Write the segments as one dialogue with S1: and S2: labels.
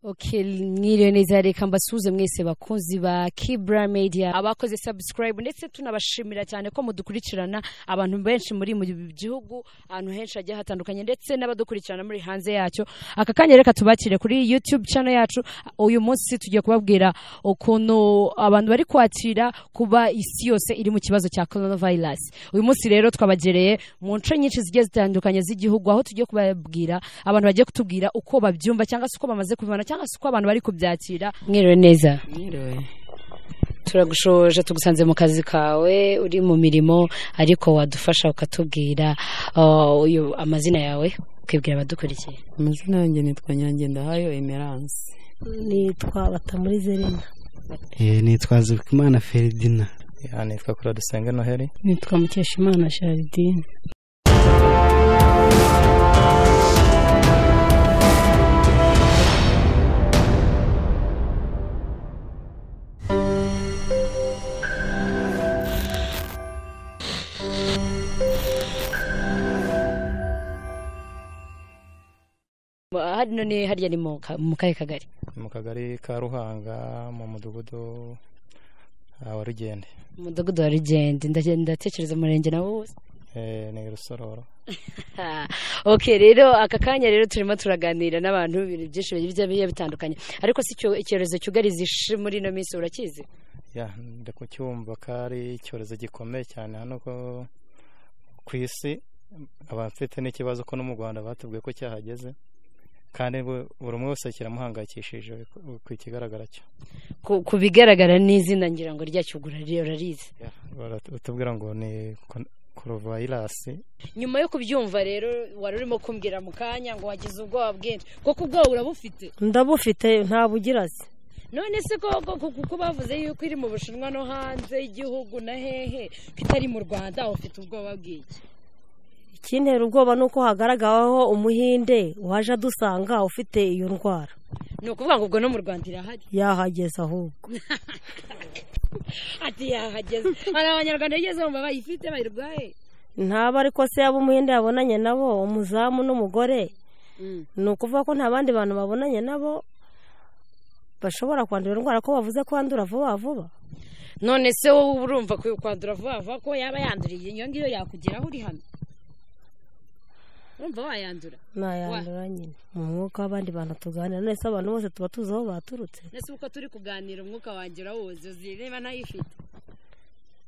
S1: Okay, mwiriwe neza reka mbasuze mwese bakunzi ba Kibra Media abakoze subscribe ndetse tunabashimira cyane ko mudukurikirana abantu benshi muri mu gihugu ahantu henshi agiye hatandukanye ndetse n'abadukurikirana muri hanze yacyo aka kanya reka tubakire kuri YouTube channel yacu uyu munsi tugiye kubabwira ukuntu abantu bari kwakira kuba isi yose iri mu kibazo cya coronavirus. Uyu munsi rero twabagereye mu nce nyinshi zigiye zitandukanye z'igihugu aho tugiye kubabwira abantu bagiye kutubwira uko babyumva cyangwa se uko bamaze kubibona cyangwa se uko abantu bari kubyakira. Mwiriwe neza.
S2: Mwiriwe.
S1: Turagushoje tugusanze mu kazi kawe uri mu mirimo ariko wadufasha ukatubwira uyu amazina yawe ukibwira abadukurikiye.
S2: Amazina yanjye nitwa Nyangendahayo Emerance.
S3: Nitwa Batamurizelina.
S4: Nitwa Zubikimana Ferdina.
S5: Nitwa Kuradusenge Noheli.
S3: Nitwa Mukeshimana Sharidine.
S1: Hano ni harya ni mu kahe kagari?
S5: Mu kagari ka Ruhanga mu mudugudu wa Rugende.
S1: Mudugudu wa Rugende ndatekereza umurenge nawo wose.
S5: Ni Rusororo.
S1: Okay, rero aka kanya rero turimo turaganira n'abantu ibintu byinshi bigiye bitandukanye ariko si cyo icyorezo cyugariza ishi muri no minsi urakizi?
S5: Ndakucyumva kari icyorezo gikomeye cyane hano ko ku isi abafite n'ikibazo ko no mu Rwanda batubwiye ko cyahageze kandi buri umwe wese kiramuhangayikishije ku kigaragara cyo
S1: ku bigaragara n'izina ngira ngo ryacugura rarize
S5: batubwira ngo ni coronavirus.
S1: Nyuma yo kubyumva rero wari urimo kumbwira mu kanya ngo wagize ubwoba bwinshi koko ubwoba urabufite?
S3: Ndabufite nta bugiraze.
S1: None se kuko bavuze yuko iri mu Bushinwa no hanze y'igihugu na hehe kitari mu Rwanda ufite ubwoba bw'iki?
S3: Ikintera ubwoba nuko hagaragaho umuhinde waje adusanga ufite iyo ndwara.
S1: Ni ukuvuga ngo ubwo no mu Rwanda irahari?
S3: Yahageze ahubwo.
S1: Ati yahageze. Abanyarwanda yigeze mu bayifite bayirwaye?
S3: Ntaba ariko se yaba umuhinde yabonanye nabo umuzamu n'umugore. Ni ukuvuga ko nta bandi bantu babonanye nabo bashobora kwandura indwara ko bavuze ko andura vuba vuba.
S1: None se wowe urumva ko kwandura vuba vuba ko yaba yanduriye iyo ngiyo yakugeraho uri hano? Urumva wayandura?
S3: Nayandura nyine mu mwuka w'abandi bantu tuganira none se abantu bose tuba tuzi aho baturutse.
S1: Nese uko turi kuganira umwuka wanjye urawuzi uzireba nayifite.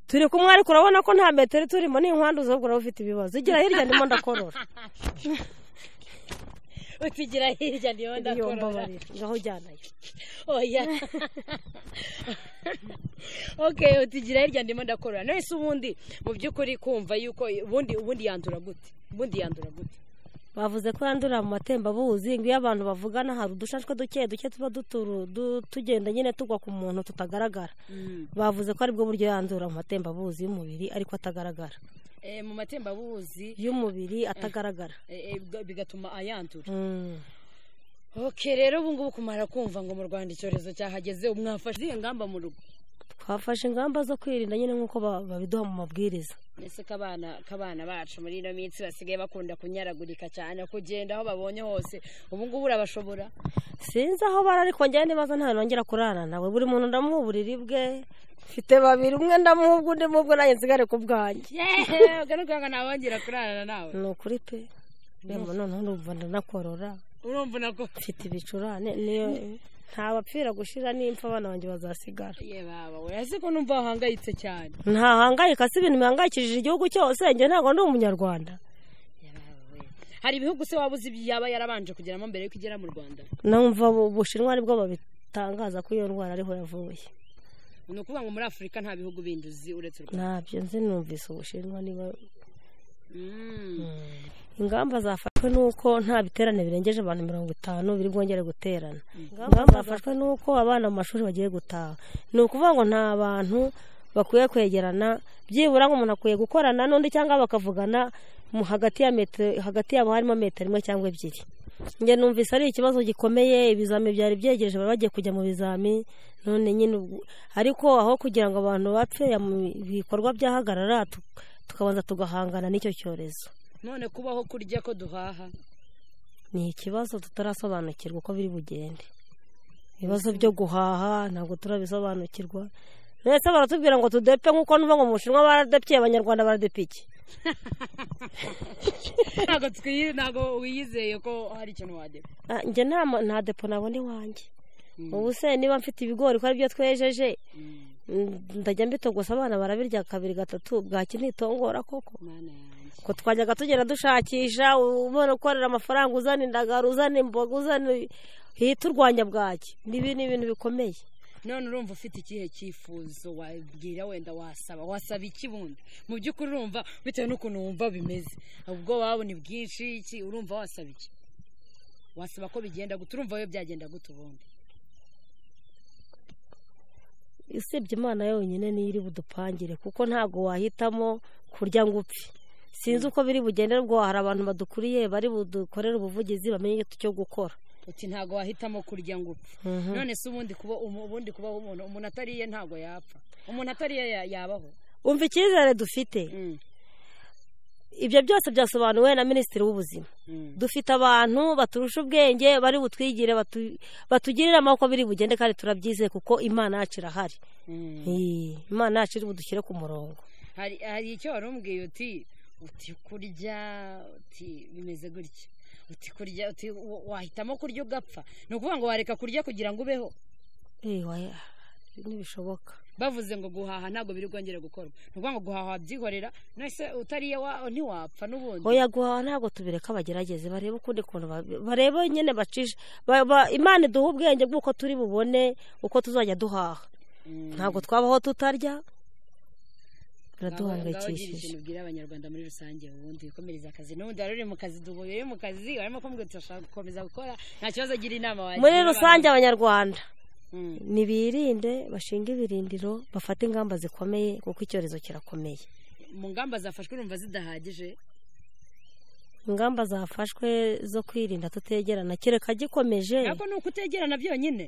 S3: Turi kumwe ariko urabona ko nta metero turimo n'inkwando zo gura ufite ibibazo. Igira hirya ndimo ndakorora.
S1: Utigira hirya ndiyo ndakorora.
S3: Ngaho jyanayo.
S1: Oya. Okay, utigira hirya ndimo ndakorora. None se ubundi mu byukuri kumva yuko ubundi yandura gute? Ubundi yandura gute?
S3: Bavuze ko yandura mu matembabuzi ngo iyo abantu bavugana hari udushashwe duke tuba tugenda nyine tugwa ku muntu tutagaragara. Bavuze ko ari bwo buryo yandura mu matembabuzi y'umubiri ariko atagaragara.
S1: Mu matembabuzi
S3: y'umubiri atagaragara.
S1: Bigatuma ayandura. Okay, rero ubu ngubu kumara kumva ngo mu Rwanda icyorezo cyahageze umwafashe ingamba mu rugo?
S3: Twafashe ingamba zo kwirinda nyine nkuko babiduha mu mabwiriza.
S1: Ese kabana bacu muri ino minsi basigaye bakunda kunyaragurika cyane kugenda aho babonye hose ubu ngubu urabashobora?
S3: Sinzi aho bara ariko njye nibaza nta nongera kurana nawe buri muntu ndamuburira ibwe mfite babiri umwe ndamuhubwo undi mubwo naye nsigare ku bwanjye.
S1: Uganukanga nabongera kurana nawe?
S3: Ni ukuri pe. None urumva ndanakorora.
S1: Urumva nako
S3: mfite ibicurane niyo ntabapfira gushira n'impfa abana banjye bazasigara.
S1: Baba we ase ko numva hangayitse cyane.
S3: Ntahangayika si ibintu bihangayikishije igihugu cyose njye ntago ndi umunyarwanda.
S1: Hari ibihugu se wabuze yaba yarabanje kugeramo mbere yuko igera mu Rwanda?
S3: Numva Bushinwa aribwo babitangaza ko iyo ndwara ariho yavuye.
S1: Ni ukuvuga ngo muri Afrika nta bihugu bindi uzi uretse Rwanda?
S3: Ntabyo nzi numvise Bushinwa niba ingamba zafashwe nuko nta biterane birengeje abantu 50 biri bwongere guterana. Ingamba zafashwe nuko abana mu mashuri bagiye gutaha. Ni ukuvuga ngo nta bantu bakwiye kwegerana byibura ngo umuntu akwiye gukorana n'undi cyangwa bakavugana mu hagati yabo harimo metero 1 cyangwa 2. Nge numvise ari ikibazo gikomeye ibizami byari byegereje bagiye kujya mu bizami none nyine ariko aho kugira ngo abantu bapfe ibikorwa byahagarara tukabanza tugahangana n'icyo cyorezo.
S1: None kubaho kurya ko duhaha
S3: ni ikibazo tutarasobanukirwa uko biri bugende. ibibazo byo guhaha ntabwo turabisobanukirwa ndetse baratubwira ngo tudepe nk'uko nuva ngo mu Bushinwa baradepye abanyarwanda baradepike
S1: ntabwo wiyizeye ko hari ikintu wadepa
S3: njye nta depo nabone wanjye ubu se niba mfite ibigori ko ari byo twejeje ndajya mbitogosa abana barabirya kabiri gatatu bwaki nitongora koko ko twajyaga tugera dushakisha ubona ukorera amafaranga uzana indagara uzana imboga uzana hita urwanya bwaki ni ibintu bikomeye
S1: none urumva ufite ikihe cyifuzo wabwira wenda wasaba iki bundi mu by'ukuri urumva bitewe n'ukuntu wumva bimeze ubwo waba ni bwinshi iki urumva wasaba iki wasaba ko bigenda gute urumva we byagenda gute ubundi
S3: usibye Imana yonyine niyo iri budupangire kuko ntago wahitamo kurya ngo upfe sinzi uko biri bugendere ubwo hari abantu badukuriye bari budukorera ubuvugizi bamenye icyo gukora
S1: uti ntago wahitamo kurya ngo upfe none se ubundi kubaho umuntu atariye ntago yapfa umuntu atariye yabaho
S3: umva icyizere dufite ibyo byose byasobanuwe na Minisitiri w'Ubuzima dufite abantu baturusha ubwenge bari butwigire batugirira amako biri bugende kandi turabyizeye kuko Imana yacu irahari Imana yacu iri budushyire ku murongo
S1: hari icyo warumbwiye uti kurya uti bimeze gutya uti kurya uti wahitamo kurya ugapfa ni ukuvuga ngo wareka kurya kugira ngo ubeho
S3: ntibishoboka
S1: bavuze ngo guhaha ntabwo biri bwongere gukorwa ni ukuvuga ngo guhaha wabyihorera nese utariye ntiwapfa n'ubundi
S3: oya guhaha ntabwo tubireka bagerageze barebe ukundi kuntu barebe nyine bacisha Imana iduha ubwenge bw'uko turi bubone uko tuzajya duhaha ntabwo twabaho tutarya biraduhangayikishije
S1: ikintu ubwira abanyarwanda muri rusange ubundi bikomereza akazi n'ubundi wari uri mu kazi duhuye mu kazi warimo kumbwira turashaka gukomeza gukora nta kibazo gira inama wagira
S3: muri rusange abanyarwanda nibirinde bashinga ibirindiro bafata ingamba zikomeye kuko icyorezo kirakomeye
S1: mu ngamba zafashwe urumva zidahagije
S3: ingamba zafashwe zo kwirinda tutegerana kereka gikomeje
S1: ntabwo ni ukutegerana byonyine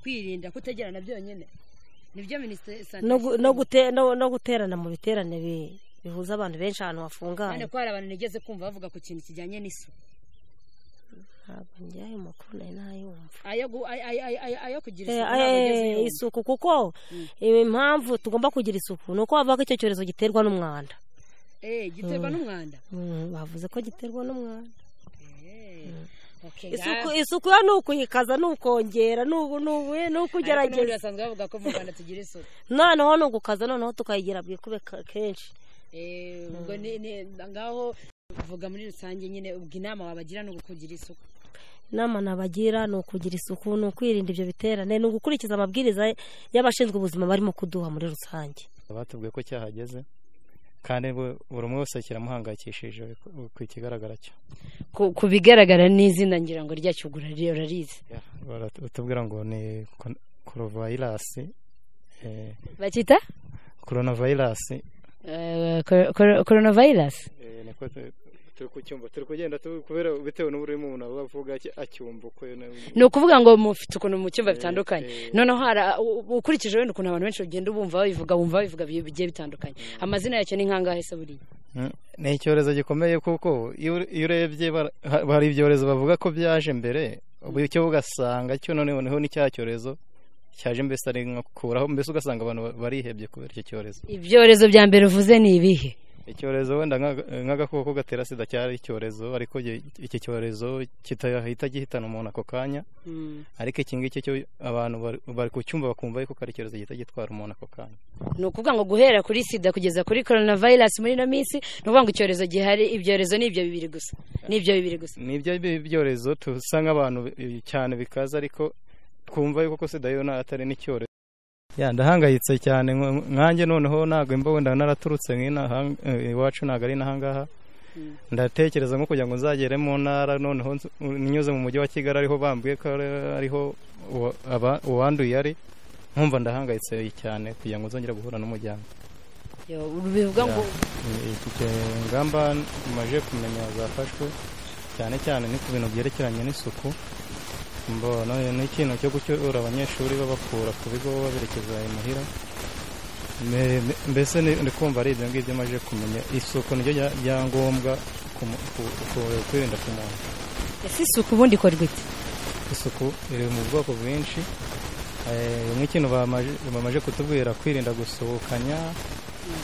S1: kwirinda kutegerana byonyine nibyo Minisitiri
S3: no guterana mu biterane bihuza abantu benshi ahantu hafunganye
S1: none ko hari abantu nigeze kumva bavuga ku kintu kijyanye n'isuku
S3: ntabwo njyayo makuru nayo ntayumva
S1: ayo kugira
S3: isuku kuko impamvu tugomba kugira isuku ni uko bavuga ko icyo cyorezo giterwa n'umwanda
S1: giterwa n'umwanda
S3: bavuze ko giterwa n'umwanda isuku yo ni ukuyikaza ni ukongera ni ukugerageza
S1: basanzwe bavuga ko mu Rwanda tugira isuku
S3: noneho ni ugukaza noneho tukayigira bwikube kenshi
S1: ubwo ngaho uvuga muri rusange nyine ubwo inama wabagira ni ukugira isuku
S3: inama nabagira ni ukugira isuku ni ukwirinda ibyo biterane ni ugukurikiza amabwiriza y'abashinzwe ubuzima barimo kuduha muri rusange
S5: batubwiye ko cyahageze kandi buri umwe wese kiramuhangayikishije ku kigaragara cyo
S1: ku bigaragara n'izina ngira ngo ryacyo urarizi
S5: batubwira ngo ni coronavirus
S1: bakita
S5: coronavirus
S1: coronavirus
S5: niko turi kucyumva turi kugenda kubera bitewe n'uburimo umuntu bavuga acyumva uko
S1: ni ukuvuga ngo mufite ukuntu mu cyumba bitandukanye noneho ukurikije wenda ukuntu abantu benshi ugenda bumva babivuga bigiye bitandukanye amazina yacyo ni nkangahe se buriya
S5: ni icyorezo gikomeye kuko iyo urebye hari ibyorezo bavuga ko byaje mbere icyo ugasanga cyo noneho ni cya cyorezo cyaje mbese ari nko kuraho mbese ugasanga abantu barihebye kubera icyo cyorezo
S1: ibyorezo bya mbere uvuze ni ibihe
S5: icyorezo wenda nk'agakoko gatera sida cyari icyorezo ariko iki cyorezo kitahita gihitana umuntu ako kanya ariko iki ngiki cyo abantu bari kucyumva bakumva yuko ari icyorezo gihita gitwara umuntu ako kanya
S1: ni ukuvuga ngo guhera kuri sida kugeza kuri coronavirus muri ino minsi ni ukuvuga ngo icyorezo gihari ibyorezo ni ibyo bibiri gusa
S5: nibyo byorezo tusa nk'abantu cyane bikaza ariko twumva yuko sida yo atari n'icyorezo ndahangayitse cyane nkanjye noneho ntabwo imba wenda naraturutse iwacu ntabwo ari n'ahangaha ndatekereza nko kugira ngo nzagere mu ntara noneho ninyuze mu mujyi wa Kigali ariho bambwiye ko ariho uwanduye ari nkumva ndahangayitse cyane kugira ngo nzongere guhura n'umuryango
S1: bivuga ngo
S5: ingamba maje kumenya zafashwe cyane cyane ni ku bintu byerekeranye n'isuku mbona ni ikintu cyo gucyura abanyeshuri babakura ku bigo baberekeza imuhira mbese ndi kumva ari ibyo ngibyo maje kumenya isuku niryo ryangombwa kwirinda ku muntu
S1: ese isuku ubundi ikorwa ite
S5: isuku iri mu bwoko bwinshi. Nk'ikintu bamaje kutubwira kwirinda gusohokanya,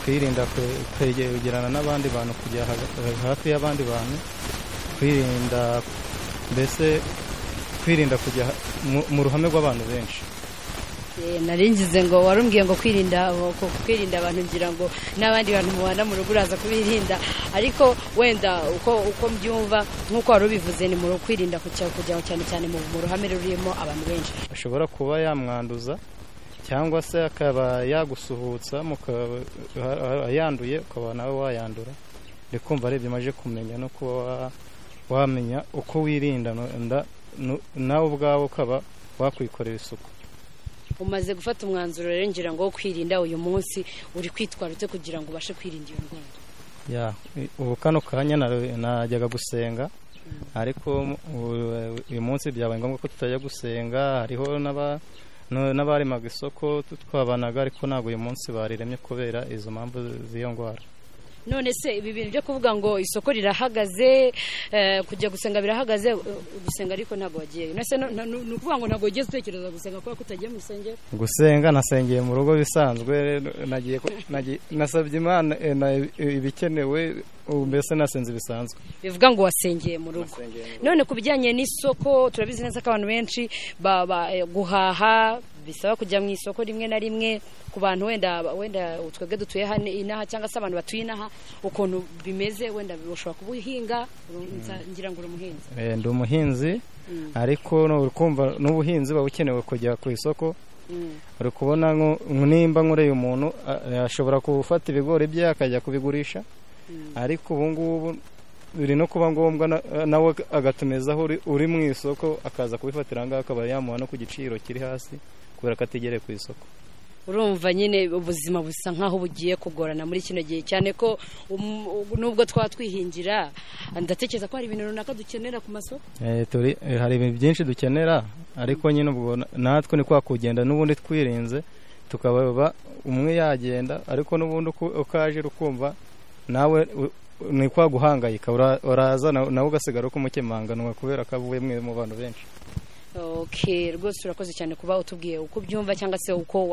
S5: kwirinda kwegerana n'abandi bantu, kujya hafi y'abandi bantu, kwirinda kujya mu ruhame rw'abantu benshi.
S1: Naringize ngo warumbwiye ngo kwirinda abantu, ngira ngo n'abandi bantu mubana mu rugo uraza kubirinda, ariko wenda uko mbyumva nk'uko wari ubivuze ni mu kwirinda kujya cyane cyane mu ruhame rurimo abantu benshi.
S5: Ashobora kuba yamwanduza cyangwa se akaba yagusuhutsa yanduye ukaba nawe wayandura. Ndi kumva ari ibyo maje kumenya no kuba wamenya uko wirinda nawe ubwawe ukaba wakwikorera isuku.
S1: Umaze gufata umwanzuro rero ngira ngo kwirinda uyu munsi uri kwitwara ute kugira ngo ubashe kwirinda iyo ndwara?
S5: Ubu kano kanya najyaga gusenga, ariko uyu munsi byabaye ngombwa ko tutajya gusenga. Hariho n'abarimaga isoko twabanaga, ariko ntabwo uyu munsi bariremye kubera izo mpamvu z'iyo ndwara.
S1: None se ibi bintu byo kuvuga ngo isoko rirahagaze, kujya gusenga birahagaze, gusenga ariko ntabwo wagiye, ni ukuvuga ngo ntabwo ugiye utekereza gusenga kubera ko utagiye mu rusengero?
S5: Gusenga nasengeye mu rugo bisanzwe, nasabye Imana ibikenewe, mbese nasenze bisanzwe.
S1: Bivuga ngo wasengeye mu rugo. None ku bijyanye n'isoko, turabizi neza ko abantu benshi guhaha bisaba kujya mu isoko rimwe na rimwe. Ku bantu wenda twebwe dutuye hano inaha cyangwa se abantu batuye inaha, ukuntu bimeze wenda bishobora kubuhinga, ngira ngo uri umuhinzi.
S5: Ndi umuhinzi, ariko urukumva n'ubuhinzi babukenewe kujya ku isoko. Uri kubona nimba nkoreye umuntu ashobora gufata ibigori bye akajya kubigurisha, ariko ubu ngubu biri no kuba ngombwa nawe agatumizaho uri mu isoko akaza kubifatira ahangaha, akaba yamuha no ku giciro kiri hasi kubera ko ategereye ku isoko.
S1: Urumva nyine ubuzima busa nkaho bugiye kugorana muri kino gihe, cyane ko nubwo twihingira, ndatekereza ko hari ibintu runaka dukenera ku masoko.
S5: Hari ibintu byinshi dukenera, ariko nyine ubwo natwe ni kwa kugenda n'ubundi twirinze, tukaba umwe yagenda, ariko n'ubundi ukaje ukumva nawe ni kwa guhangayika, uraza nawe ugasigara uko umukemanganwa kubera ko avuye mu bantu benshi.
S1: Rwose urakoze cyane kuba utubwiye uko byumva cyangwa se uko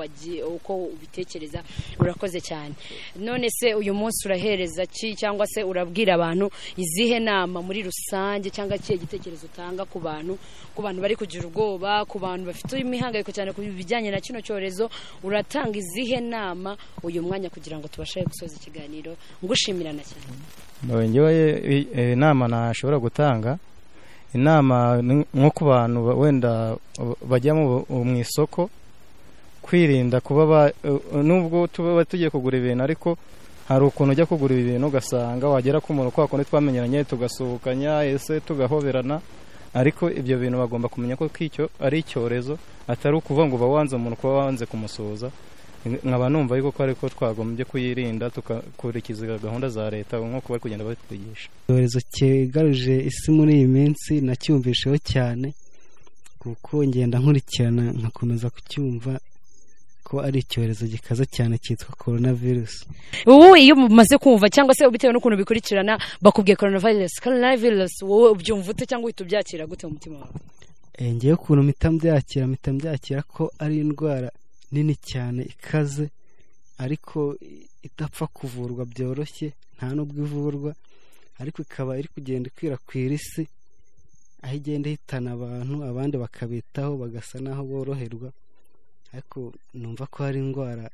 S1: ubitekereza, urakoze cyane. None se uyu munsi urahereza ki cyangwa se urabwira abantu izihe nama muri rusange, cyangwa kiye gitekerezo utanga ku bantu bari kugira ubwoba, ku bantu bafite imihangayiko cyane ku bijyanye na kino cyorezo? Uratanga izihe nama uyu mwanya kugira ngo tubashe gusoza ikiganiro? Ngushimirana cyane.
S5: Ngewe inama nashobora gutanga, inama nko ku bantu wenda bajya mu isoko, kwirinda kuba nubwo tuba tugiye kugura ibintu, ariko hari ukuntu ujya kugura ibintu ugasanga wagera ku muntu kwa kundi twamenyeranye tugasuhukanya, ese tugahoberana, ariko ibyo bintu bagomba kumenya ko icyo ari icyorezo, atari ukuvuga ngo uba wanze umuntu kuba wanze kumusuhuza. Nkaba numva yuko ariko twagombye kuyirinda tukakurikiza gahunda za leta nk'uko bari kugenda batwigisha.
S4: Icyorezo cyegaruje isi muri iyi minsi nacyumvisheho cyane, kuko ngenda nkurikirana nkakomeza kucyumva ko ari icyorezo gikaze cyane cyitwa coronavirus.
S1: Ubu iyo mumaze kumva cyangwa se bitewe n'ukuntu bikurikirana bakubwiye coronavirus, wowe ubyumva ute cyangwa uhita ubyakira gute mu mutima wawe?
S4: Ngewe ukuntu mpita mbyakira ko ari indwara nini cyane ikaze, ariko idapfa kuvurwa byoroshye, nta nubwo ivurwa, ariko ikaba iri kugenda ikwirakwira isi, aho igenda ihitana abantu, abandi bakabitaho bagasa naho boroherwa, ariko numva ko hari indwara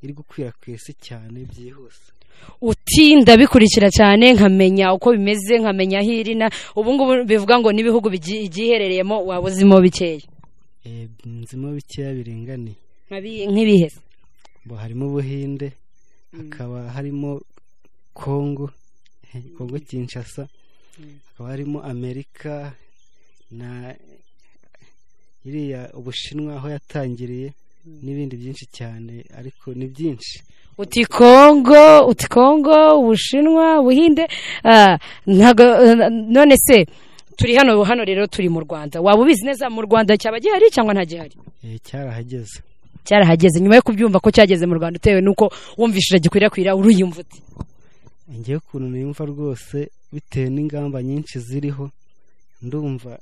S4: iri gukwirakwira isi cyane byihuse.
S1: Uti ndabikurikira cyane nkamenya uko bimeze, nkamenya aho iri, ubu ngubu bivuga ngo n'ibihugu bigiherereyemo waba uzimo bikeya?
S4: Nzimo bikeya biringaniye.
S1: Nk'ibihe?
S4: Harimo Ubuhinde, hakaba harimo Kongo Kinshasa, hakaba harimo Amerika na iriya Ubushinwa aho yatangiriye, n'ibindi byinshi cyane, ariko ni byinshi.
S1: Uti Kongo, Ubushinwa, Ubuhinde, none se turi hano rero turi mu Rwanda, waba ubizi neza mu Rwanda cyaba gihari cyangwa nta gihari? Cyarahageze. Nyuma yo kubyumva ko cyageze mu Rwanda, utewe nuko wumvishije gikwirakwira, uruyumva ute?
S4: Ngiye ukuntu niyumva rwose, bitewe n'ingamba nyinshi ziriho, ndumva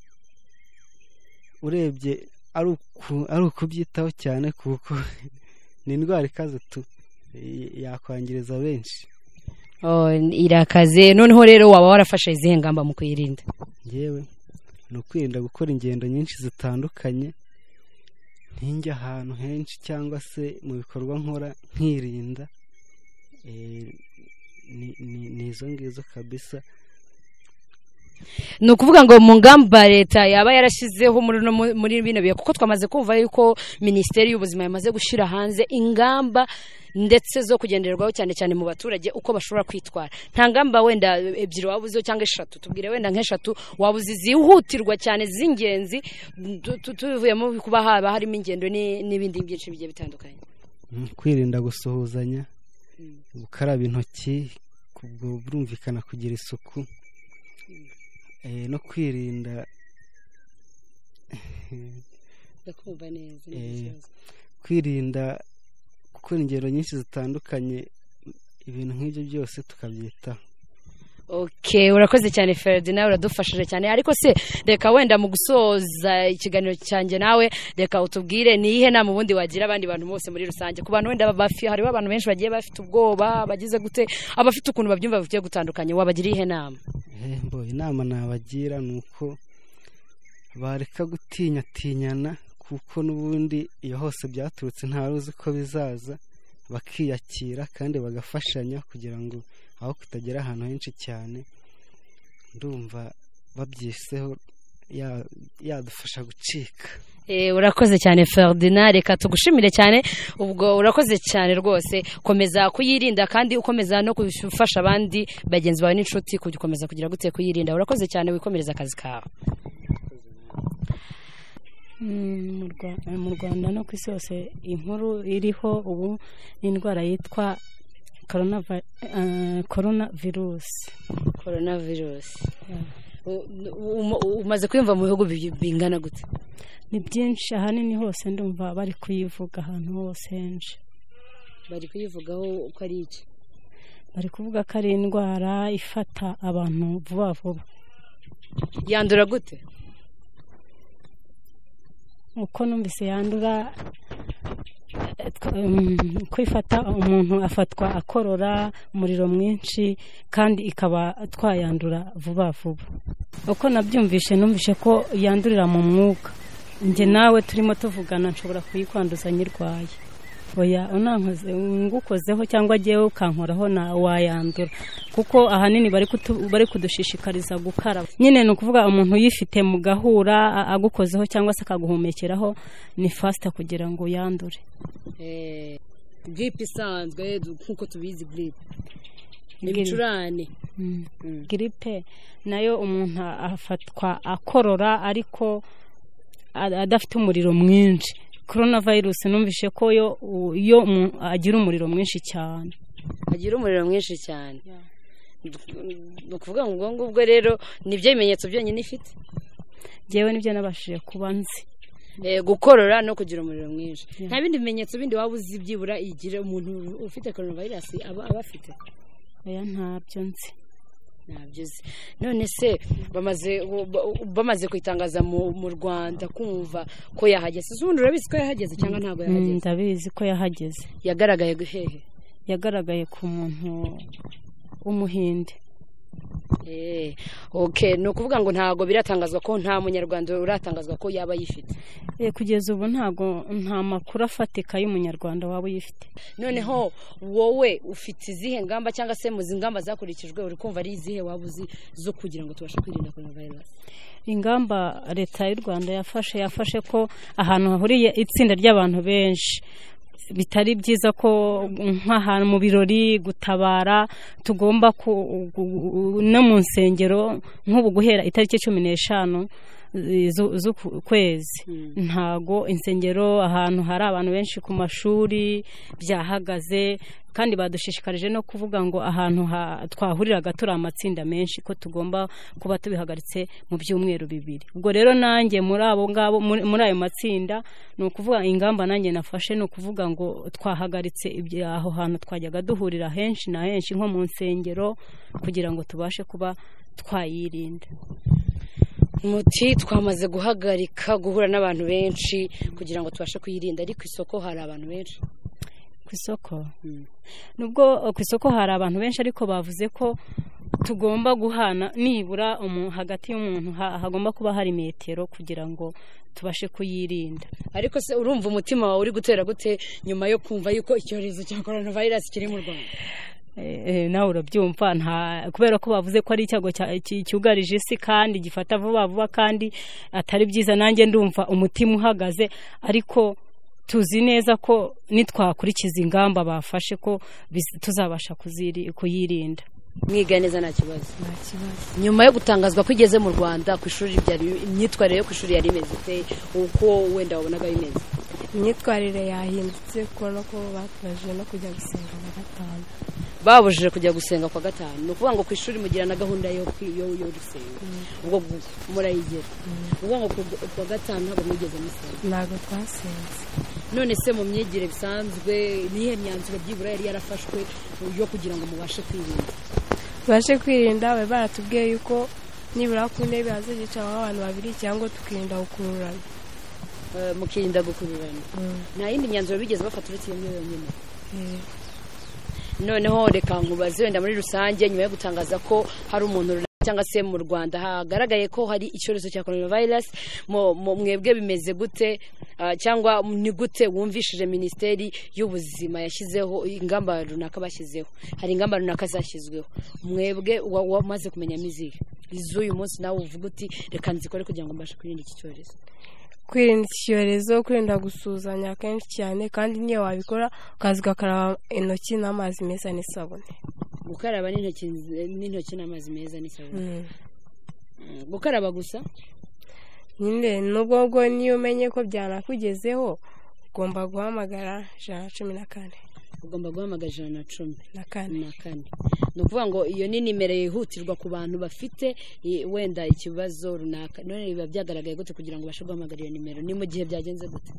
S4: urebye ari ukubyitaho cyane kuko ni indwara ikaze yakwangiriza benshi.
S1: Irakaze. Noneho rero waba warafashe izihe ngamba mu kuyirinda?
S4: Yewe ni ukwirinda gukora ingendo nyinshi zitandukanye, ntinjya ahantu henshi cyangwa se mu bikorwa nkora nkirinda. Ni izo ngizo kabisa.
S1: Ni ukuvuga ngo mu ngamba leta yaba yarashyizeho muri bino bihe, kuko twamaze kumva yuko Minisiteri y'Ubuzima yamaze gushyira hanze ingamba ndetse zo kugenderwaho cyane cyane mu baturage uko bashobora kwitwara. Nta ngamba wenda ebyiri wabuze cyangwa eshatu, tubwire wenda nk'eshatu wabuze zihutirwa cyane z'ingenzi, tuvuyemo kuba haba harimo ingendo n'ibindi byinshi bigiye bitandukanye.
S4: Kwirinda gusuhuzanya, gukaraba intoki, burumvikana kugira isuku, no kwirinda kwirinda gukora ingendo nyinshi zitandukanye, ibintu nk'ibyo byose tukabyitaho.
S1: Urakoze cyane Ferdinand, uradufashije cyane. Ariko se reka wenda mu gusoza ikiganiro cyanjye nawe reka utubwire ni ihe nama ubundi wagira abandi bantu bose muri rusange, ku bantu wenda hariho abantu benshi bagiye bafite ubwoba, bagize gute, abafite ukuntu babyumva bigiye gutandukanye, wabagira ihe nama?
S4: Inama nabagira ni uko bareka gutinyana, kuko n'ubundi iyo hose byaturutse ntawe uzi ko bizaza, bakiyakira kandi bagafashanya kugira ngo aho kutagera ahantu henshi cyane. Ndumva babyiseho yadufasha gucika.
S1: Urakoze cyane Ferdinand, reka tugushimire cyane. Ubwo urakoze cyane rwose, komeza kuyirinda kandi ukomeza no gufasha abandi bagenzi bawe n'inshuti kugikomeza kugira gute kuyirinda. Urakoze cyane, wikomereza akazi kawe.
S3: Mu Rwanda no ku isi hose inkuru iriho ubu ni indwara yitwa coronavirus. Umaze kwiyumva mu bihugu bingana gute?
S6: Ni byinshi, ahanini hose ndumva bari kuyivuga ahantu hose henshi.
S1: Bari kuyivugaho uko ari iki?
S6: Bari kuvuga ko ari indwara ifata abantu vuba vuba.
S1: Yandura gute?
S6: Uko numvise yandura, kwifata umuntu afatwa akorora umuriro mwinshi kandi ikaba twayandura vuba vuba. Uko nabyumvishe numvishe ko yandurira mu mwuka, nge nawe turimo tuvugana nshobora kuyikwanduza nyirwaye. Oya unankoze ngukozeho cyangwa agiyeho ukankoraho na wayandura, kuko ahanini bari kudushishikariza gukaraba. Nyine no kuvuga umuntu yifite mu gahura agukozeho cyangwa se akaguhumekeraho ni fasta kugira ngo yandure.
S1: Gripe isanzwe nkuko tubizi, gripe n'ibicurane.
S6: Gripe nayo umuntu afatwa akorora ariko adafite umuriro mwinshi. Coronavirus numvishe ko yo agira umuriro mwinshi cyane.
S1: Agira umuriro mwinshi cyane. Nukuvuga ngo ngubwo rero nibyo bimenyetso byonyine ifite.
S6: Jewe nibyo nabashije kuba nzi.
S1: Gukorora no kugira umuriro mwinshi. Nta bindi bimenyetso bindi waba uzi byibura igira umuntu ufite coronavirus aba afite?
S6: Oya ntabyo nzi.
S1: Nabyoze. None se bamaze kwitangaza mu Rwanda kumva ko yahageze. Uzundi urabizi ko yahageze cyangwa ntago yahageze?
S6: Ndabizi ko yahageze.
S1: Yagaragaye hehe?
S6: Yagaragaye ku muntu w'umuhinde.
S1: No kuvuga ngo ntago biratangazwa ko nta munyarwanda uratangazwa ko yaba yifite.
S6: Kugeza ubu nta makuru afatika y'umunyarwanda waba yifite.
S1: Noneho wowe ufite izihe ngamba cyangwa se mu zingamba zakurikijwe uri kumva ari izihe wabuzi zo kugira ngo tubashe kwirinda coronavirus?
S6: Ingamba leta y'u Rwanda yafashe ko ahantu hahuriye itsinda ry'abantu benshi bitari byiza ko nk'ahantu mu birori gutabara, tugomba no mu nsengero nk'ubu guhera itariki 15 z'ukwezi ntago insengero ahantu hari abantu benshi ku mashuri byahagaze, kandi badushishikarije no kuvuga ngo ahantu twahuriraga turi amatsinda menshi ko tugomba kuba tubihagaritse mu byumweru 2. Ubwo rero nanjye muri abo ngabo muri ayo matsinda no kuvuga ingamba nanjye nafashe no kuvuga ngo twahagaritse aho hantu twajyaga duhurira henshi na henshi nko mu nsengero kugira ngo tubashe kuba twayirinda.
S1: umuti twamaze guhagarika guhura n'abantu benshi kugira ngo tubashe kuyirinda, ariko isoko hari abantu benshi.
S6: Ku isoko nubwo ku isoko hari abantu benshi, ariko bavuze ko tugomba guhana nibura hagati y'umuntu hagomba kuba hari metero kugira ngo tubashe kuyirinda.
S1: Ariko se urumva umutima wawe uri gutera gute nyuma yo kumva yuko icyorezo cya coronavirus kiri mu Rwanda?
S6: Nawe urabyumva, kubera ko bavuze ko ari icyago cyugarije isi kandi gifata vuba vuba kandi atari byiza, nanjye ndumva umutima uhagaze, ariko tuzi neza ko nitwakurikiza ingamba bafashe ko tuzabasha kuyirinda.
S1: Mwiga neza nta kibazo. Nyuma yo gutangazwa ko igeze mu Rwanda, ku ishuri imyitwarire yo ku ishuri yari imeze ite, uko wenda wabonaga bimeze?
S7: Imyitwarire yahindutse kubona ko batubajije no kujya gusenga kwa gatanu.
S1: Babujije kujya gusenga kwa gatanu, ni ukuvuga ngo ku ishuri mugira na gahunda yo gusenga, ubwo murayigera. Uvuga ngo kwa gatanu ntabwo mwigeze musenga?
S7: Ntabwo twasenze.
S1: None se mu myigire bisanzwe nihe myanzuro byibura yari yarafashwe yo kugira ngo mubashe kwirinda?
S7: Tubashe kwirinda, bari baratubwiye yuko nibura ku ntebe hazicaho abantu babiri cyangwa tukirinda gukururana.
S1: Mukirinda gukururana. Nta yindi myanzuro bigeze bafata uretse iyo yonyine? Noneho reka nkubaze wenda muri rusange, nyuma yo gutangaza ko hari umuntu cyangwa se mu Rwanda hagaragaye ko hari icyorezo cya coronavirus, mwebwe bimeze gute, cyangwa ni gute wumvishije Minisiteri y'Ubuzima yashyizeho ingamba runaka bashyizeho? Hari ingamba runaka zashyizweho, mwebwe wamaze kumenya mizihe iz'uyu munsi nawe uvuga uti reka nzikore kugira ngo mbashe kwirinda iki cyorezo?
S7: Kwirinda icyorezo, kwirinda gusuzanya kenshi cyane, kandi niyo wabikora ukaza ugakaraba intoki n'amazi meza n'isabune.
S1: Gukaraba n'intoki n'amazi meza n'isabune? Gukaraba gusa?
S7: Nyine nubwo niyo umenye ko byanakugezeho ugomba guhamagara 114.
S1: Ugomba guhamagara 114. Ni ukuvuga ngo iyo ni nimero yihutirwa ku bantu bafite wenda ikibazo runaka. None biba byagaragaye gute kugira ngo bashe guhamagara iyo nimero? Ni mu gihe byagenze gute?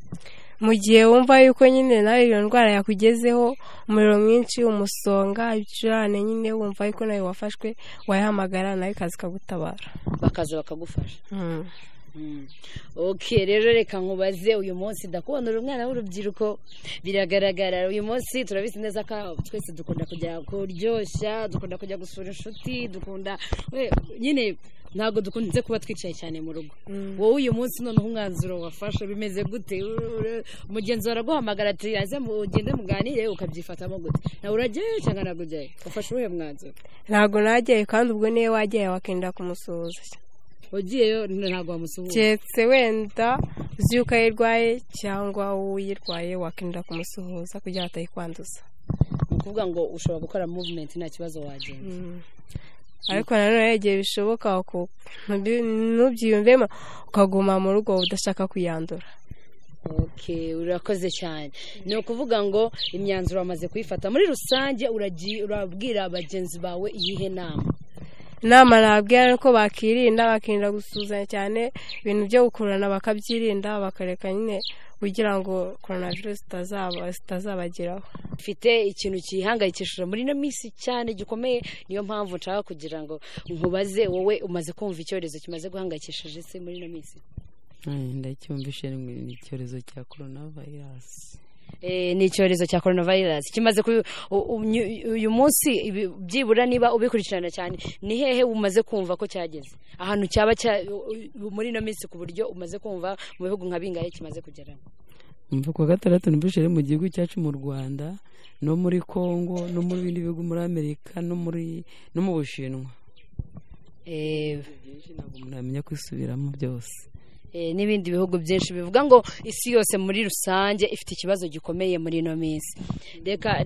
S7: Mu gihe wumva yuko nyine nawe iyo ndwara yakugezeho, umuriro mwinshi, umusonga, ibicurane, nyine wumva yuko nawe wafashwe, wayihamagara nawe ikaza ikagutabara,
S1: bakaza bakagufasha. Okay, rero reka nkubaze, uyu munsi ndakubona uri umwana w'urubyiruko, biragaragara uyu munsi turabizi neza ko twese dukunda kujya kuryoshya, dukunda kujya gusura inshuti, dukunda nyine ntabwo dukunze kuba twicaye cyane mu rugo. Wowe uyu munsi noneho umwanzuro wafashe bimeze gute? Mugenzi waraguhamagara ati aze mugende muganire, ukabyifatamo gute? Nawe uragiye cyangwa ntabwo ujyayo? Ufashe uwuhe mwanzuro?
S7: Ntabwo nagiye, kandi ubwo niyo wagiye wakenda kumusuhuza.
S1: Ugiyeyo ntabwo wamusuhuza?
S7: Keretse wenda uzi yuko ayirwaye cyangwa uyirwaye wakenda kumusuhuza kugira ngo atayikwanduza.
S1: Ni ukuvuga ngo ushobora gukora movement nta kibazo wagenza.
S7: Ariko nanone igihe bishoboka ntubyiyumvemo ukaguma mu rugo udashaka kuyandura.
S1: Okay, urakoze cyane. Ni ukuvuga ngo imyanzuro wamaze kuyifata. Muri rusange urabwira abagenzi bawe iyihe nama?
S7: Inama nabwira ko bakirinda gusuzanya cyane, ibintu byo gukurana bakabyirinda, bakareka nyine kugira ngo coronavirus itazabageraho. Mfite
S1: ikintu kihangayikishije muri no minsi cyane gikomeye, niyo mpamvu nshaka kugira ngo nkubaze, wowe umaze kumva icyorezo kimaze guhangayikishije se muri no minsi?
S2: Ndacyumvishe ni icyorezo cya coronavirus.
S1: Ni icyorezo cya coronavirus kimaze uyu munsi, byibura niba ubikurikirana cyane, ni hehe umaze kumva ko cyageze? Ahantu cyaba muri no minsi ku buryo umaze kumva mu bihugu nka bingahe kimaze kugera?
S2: Mva kwa gatandatu nubishere mu gihugu cyacu mu Rwanda, no muri Kongo, no muri bindi bihugu muri Amerika, no mu Bushinwa. Ntabwo muramenya kwisubiramo byose.
S1: N'ibindi bihugu byinshi bivuga ngo isi yose muri rusange ifite ikibazo gikomeye muri no minsi. Reka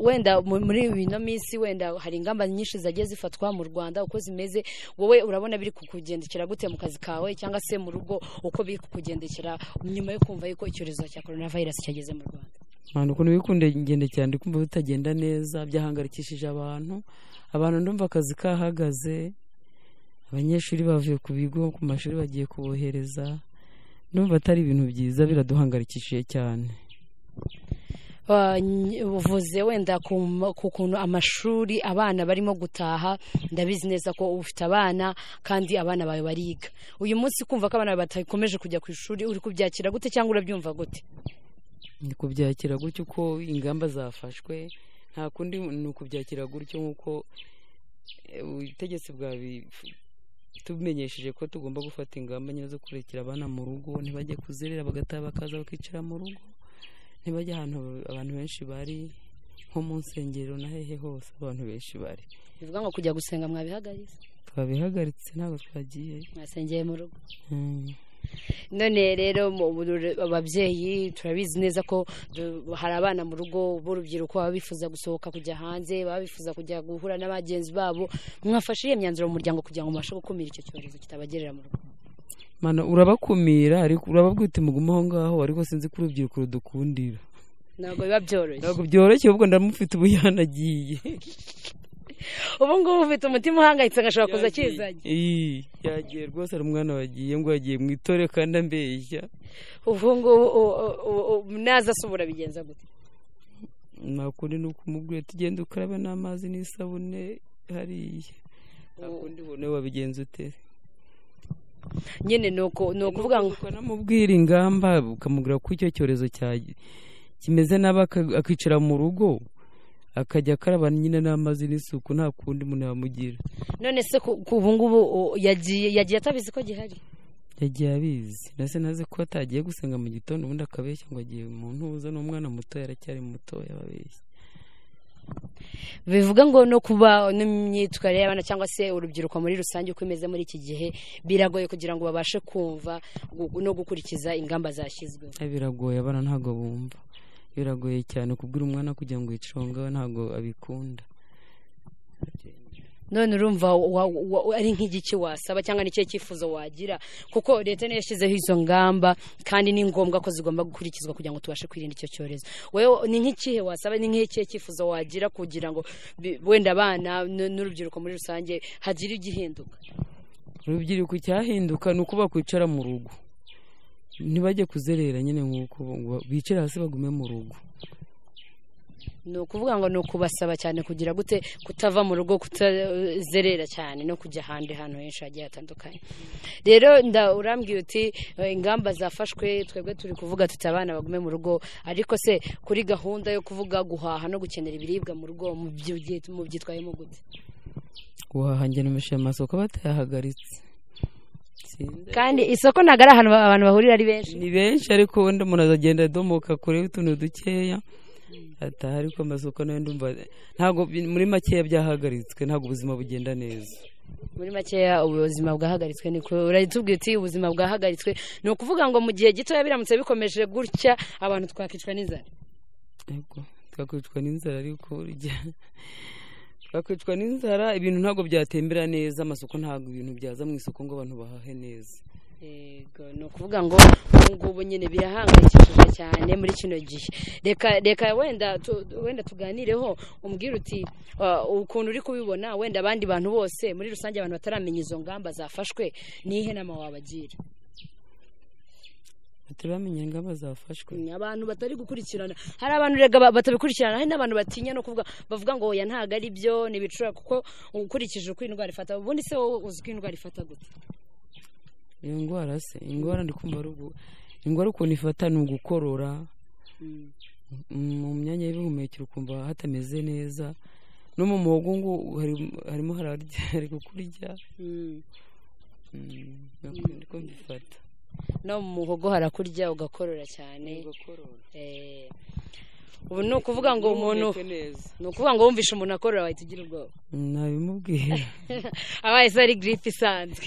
S1: wenda muri no minsi wenda hari ingamba nyinshi zagiye zifatwa mu Rwanda, uko zimeze wowe urabona biri kukugendekera gute mu kazi kawe cyangwa se mu rugo, uko biri kukugendekera nyuma yo kumva yuko icyorezo cya coronavirus cyageze mu Rwanda?
S2: Abantu ukuntu bikunde ngende cyane kumva bitagenda neza, byahangarikishije abantu ndumva akazi kahagaze, abanyeshuri bavuye ku bigo ku mashuri bagiye kubohereza, ndumva atari ibintu byiza, biraduhangarikishije cyane.
S1: uvuze wenda ku kuntu amashuri abana barimo gutaha, ndabizi neza ko ufite abana kandi abana bawe bariga. Uyu munsi kumva ko abana batakomeje kujya ku ishuri uri kubyakira gute cyangwa urabyumva gute?
S2: Ndi kubyakira gutyo uko ingamba zafashwe, nta kundi ni ukubyakira gutyo nk'uko ubutegetsi tumenyesheje ko tugomba gufata ingamba nyine zo kurekera abana mu rugo, ntibajye kuzerera bagataha bakaza bakicara mu rugo, ntibajye ahantu abantu benshi bari nko mu nsengero na hehe hose abantu benshi bari.
S1: Bivuga ngo kujya gusenga mwabihagaritse?
S2: Twabihagaritse, ntabwo twagiye,
S1: mwasengeye mu rugo. None rero ababyeyi turabizi neza ko hari abana mu rugo b'urubyiruko baba bifuza gusohoka kujya hanze, baba bifuza kujya guhura n'abagenzi babo. Mwafashe iyo myanzuro mu muryango kugira ngo mubashe gukumira icyo cyorezo kitabagerera mu rugo?
S2: Mana urabakumira, ariko urababwira uti mugume aho ngaho, ariko sinzi ko urubyiruko rudukundira.
S1: Ntabwo biba byoroshye.
S2: Ntabwo byoroshye, ahubwo ndamufite ubu yanagiye.
S1: Ubu ngubu ufite umutima uhangayitse agashobora kuza akizanye.
S2: Yagiye rwose, ari umwana wagiye ngo yagiye mu itore kandi ambeshya.
S1: Ubu ngubu naza asubura bigenza gute?
S2: Nakundi ni ukumubwira tugenda ukarabe n'amazi n'isabune hariya. Nakundi ubone wabigenza ute?
S1: Nyine ni ukuvuga ngo
S2: ukanamubwira ingamba, ukamubwira ko icyo cyorezo kimeze nabi, akicara mu rugo akajya akaraba nyine n'amazi n'isuku, nta kundi umuntu yamugira.
S1: None se ubu ngubu yagiye atabizi ko gihari?
S2: Yagiye abizi, nase naze ko atagiye gusenga mu gitondo, ubundi akabeshya ngo agiye mu ntuza, n'umwana muto yaracyari muto yababeshya.
S1: Bivuga ngo no kuba n'imyitwarire y'abana cyangwa se urubyiruko muri rusange uko imeze muri iki gihe biragoye kugira ngo babashe kumva no gukurikiza ingamba zashyizwe.
S2: Biragoye, abana ntago bumva, biragoye cyane kubwira umwana kugira ngo yiconga, ntago abikunda.
S1: None urumva ari nk'igiki wasaba cyangwa n'icyo cyifuzo wagira, kuko leta niyo yashyizeho izo ngamba kandi ni ngombwa ko zigomba gukurikizwa kugira ngo tubashe kwirinda icyo cyorezo. Wewe ni nk'ikihe wasaba, ni nk'ikihe cyifuzo wagira kugira ngo wenda abana n'urubyiruko muri rusange hagire igihinduka?
S2: Urubyiruko cyahinduka ni uko bakwicara mu rugo, ntibajye kuzerera nyine, nk'uko bicara hasi bagume mu rugo.
S1: Ni ukuvuga ngo ni ukubasaba cyane kugira gute kutava mu rugo, kutazerera cyane no kujya ahandi hantu henshi hagiye hatandukanye. Rero urambwiye uti ingamba zafashwe, twebwe turi kuvuga tuti abana bagume mu rugo, ariko se kuri gahunda yo kuvuga guhaha no gukenera ibiribwa mu rugo mubyitwayemo gute?
S2: Guhaha njye numeshe amasoko batayahagaritse,
S1: kandi isoko ntabwo ari ahantu abantu bahurira ari benshi.
S2: Ni benshi, ariko wenda umuntu azagenda adomoka kure utuntu dukeya ataha, ariko amasoko nayo ndumva ntabwo, muri makeya byahagaritswe, ntabwo ubuzima bugenda neza.
S1: Muri makeya ubuzima bwahagaritswe, niko uratubwiye uti ubuzima bwahagaritswe. Ni ukuvuga ngo mu gihe gito biramutse bikomeje gutya abantu twakicwa n'inzara.
S2: Yego, twakicwa n'inzara, ariko twakicwa n'inzara, ibintu ntabwo byatembera neza, amasoko ntabwo ibintu byaza mu isoko ngo abantu bahahe neza.
S1: Yego, ni ukuvuga ngo ngubu nyine birahangayikishije cyane muri kino gihe. Reka wenda tuganireho, umbwira uti ukuntu uri kubibona, wenda abandi bantu bose muri rusange, abantu bataramenya izo ngamba zafashwe, nihe nama wabagira?
S2: Bataramenya ingamba zafashwe,
S1: abantu batari gukurikirana. Hari abantu rega batabikurikirana, hari n'abantu batinya no kuvuga, bavuga ngo oya ntago ari byo, nibicura, kuko ukurikije uko indwara ifata. Ubundi se wowe uzi ko indwara ifata gute?
S2: Iyo ndwara se, indwara ndi kumva indwara ukuntu ifata ni ugukorora, mu myanya y'ubuhumekero ukumva hatameze neza, no mu muhogo ngo harimo hararya, ari kukurya, niko mbifata.
S1: No mu muhogo harakurya ugakorora cyane. Ubu ni ukuvuga ngo wumvishe umuntu akorora wahita ugira ubwoba?
S2: Nabimubwira.
S1: Abaye se ari gripe isanzwe?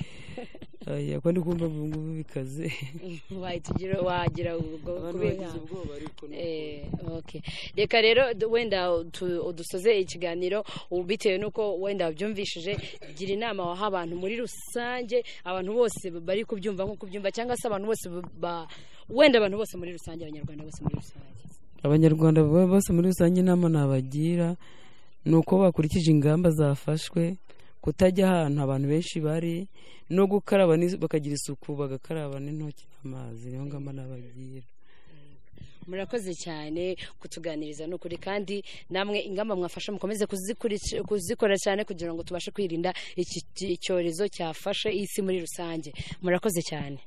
S2: Ko ndi kumva ngubu bikaze,
S1: wagira ubwoba ariko. Okay, reka rero wenda udusoze ikiganiro, bitewe nuko wenda wabyumvishije, gira inama waha abantu muri rusange, abantu bose bari kubyumva nko kubyumva, cyangwa se abantu bose wenda abantu bose muri rusange, abanyarwanda bose muri rusange.
S2: Abanyarwanda bose muri rusange inama nabagira ni uko bakurikije ingamba zafashwe, kutajya ahantu abantu benshi bari, no gukaraba bakagira isuku, bagakaraba n'intoki n'amazi, niyo ngamba nabagira.
S1: murakoze cyane kutuganiriza n'ukuri kandi namwe ingamba mwafasha mukomeze kuzikora cyane kugira ngo tubashe kwirinda iki cyorezo cyafashe isi muri rusange murakoze cyane